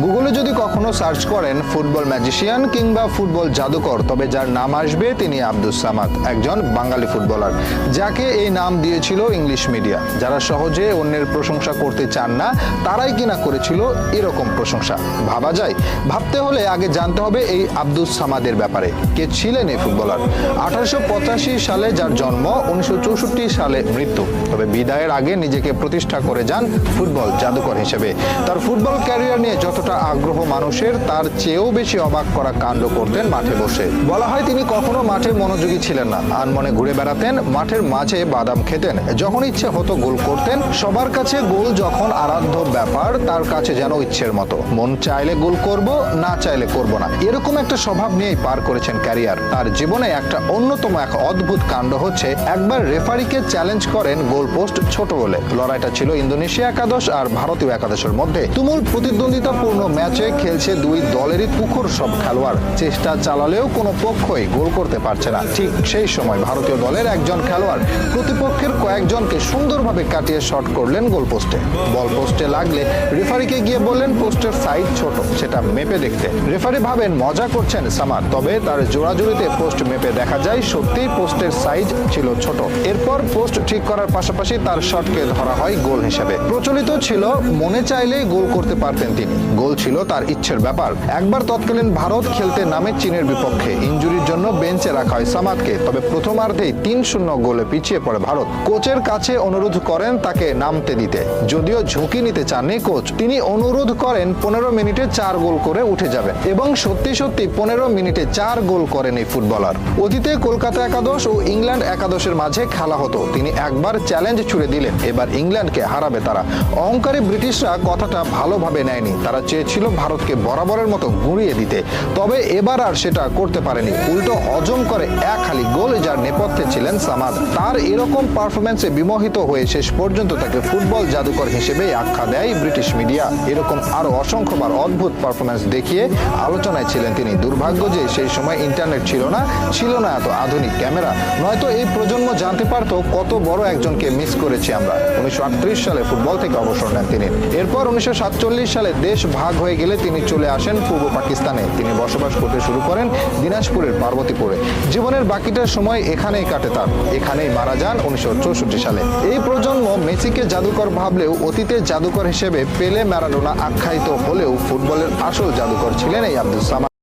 গুগলে যদি কখনো সার্চ করেন ফুটবল ম্যাজিশিয়ান কিংবা ফুটবল জাদুকর, তবে যার নাম আসবে তিনি আব্দুস সামাদ, একজন বাঙালি ফুটবলার যাকে এই নাম দিয়েছিল ইংলিশ মিডিয়া। যারা সহজে অন্যের প্রশংসা করতে চান না তারাই কিনা করেছিল এরকম প্রশংসা। ভাবা যায়? ভাবতে হলে আগে জানতে হবে এই আব্দুস সামাদের ব্যাপারে। কে ছিলেন এই ফুটবলার? 1885 সালে যার জন্ম, 1964 সালে মৃত্যু। তবে বিদায়ের আগে নিজেকে প্রতিষ্ঠা করে যান ফুটবল জাদুকর হিসেবে। তার ফুটবল ক্যারিয়ার নিয়ে যতটা আগ্রহ মানুষের, তার চেয়েও বেশি অবাক করা কাণ্ড করতেন মাঠে বসে। বলা হয় তিনি কখনো মাঠে মনোযোগী ছিলেন না, আনমনে ঘুরে বেড়াতেন, মাঠের মাঝে বাদাম খেতেন, যখন ইচ্ছে হতো গোল করতেন। সবার কাছে গোল যখন আরাধ্য ব্যাপার, তার কাছে যেন ইচ্ছের মতো, মন চাইলে গোল করব, না চাইলে করব না, এরকম একটা স্বভাব নিয়েই পার করেছেন ক্যারিয়ার। তার জীবনে একটা অন্যতম এক অদ্ভুত কাণ্ড হচ্ছে, একবার রেফারিকে চ্যালেঞ্জ করেন গোল পোস্ট ছোট বলে। লড়াইটা ছিল ইন্দোনেশিয়া একাদশ আর ভারতীয় একাদশের মধ্যে। তুমুল প্রতিদ্বন্দ্বিতাপূর্ণ ম্যাচে খেলছে দুই দলেরই তুখোড় সব খেলোয়াড়। চেষ্টা চালালেও কোনো পক্ষই গোল করতে পারছে না। ঠিক সেই সময় ভারতীয় দলের একজন খেলোয়াড় প্রতিপক্ষের কয়েকজনকে সুন্দরভাবে কাটিয়ে শট করলেন গোল পোস্টে। বল পোস্টে লাগলে রেফারিকে গিয়ে বললেন পোস্টের সাইজ ছোট, সেটা মেপে দেখতে। রেফারি ভাবেন মজা করছেন সামাদ, তবে তার জোড়াজুড়িতে পোস্ট মেপে দেখা যায় সত্যিই পোস্টের সাইজ ছিল ছোট। এরপর পোস্ট ঠিক করার পাশাপাশি তার শটকে ধরা হয় গোল হিসেবে। প্রচলিত ছিল মনে চাইলেই গোল করতে পারতেন তিনি, গোল ছিল তার ইচ্ছের ব্যাপার। একবার তৎকালীন ভারত খেলতে নামে চীনের বিপক্ষে, ইনজুরির জন্য বেঞ্চে রাখা হয় সামাদকে। তবে প্রথমার্ধেই 3-0 গোলে পিছিয়ে পড়ে ভারত। কোচের কাছে অনুরোধ করেন তাকে নামতে দিতে, যদিও ঝুঁকি নিতে চাননি কোচ। তিনি অনুরোধ করেন 15 মিনিটে 4 গোল করে উঠে যাবেন, এবং সত্যি 15 মিনিটে 4 গোল করেন এই ফুটবলার। অতীতে কলকাতা একাদশ ও ইংল্যান্ড একাদশের মাঝে খেলা হতো, তিনি একবার চ্যালেঞ্জ ছুড়ে দিলেন, এবার ইংল্যান্ডকে হারাবে তারা। অহংকারী ব্রিটিশরা কথাটা ভালোভাবে নেয়নি, তারা চেয়েছিল ভারতকে বরাবরের মতো গুঁড়িয়ে দিতে। তবে এবার আর সেটা করতে পারেনি, উল্টো হজম করে এক হালি গোল, যার নেপথ্যে ছিলেন সামাদ। তার এরকম পারফরমেন্সে বিমোহিত হয়ে শেষ পর্যন্ত তাকে ফুটবল জাদুকর হিসেবে আখ্যা দেয় ব্রিটিশ মিডিয়া। এরকম আরো অসংখ্যবার অদ্ভুত পারফরমেন্স দেখিয়ে আলোচনায় ছিলেন তিনি। দুর্ভাগ্য যে সেই সময় ইন্টারনেট ছিল না এত আধুনিক ক্যামেরা, নয়তো এই প্রজন্ম জানতে পারত কত বড় একজনকে মিস করেছি আমরা। 1938 সালে ফুটবল থেকে অবসর নেন তিনি। এরপর 1947 সালে দেশ ভাগ হয়ে গেলে তিনি চলে আসেন পূর্ব পাকিস্তানে। তিনি বসবাস করতে শুরু করেন দিনাজপুরের পার্বতীপুরে। জীবনের বাকিটা সময় এখানেই কাটে তার। এখানেই মারা যান 1964 সালে। এই প্রজন্ম মেসিকে জাদুকর ভাবলেও অতীতের জাদুকর হিসেবে পেলে, ম্যারাডোনা আখ্যায়িত হলেও ফুটবলের আসল জাদুকর ছিলেন এই আব্দুস সামাদ।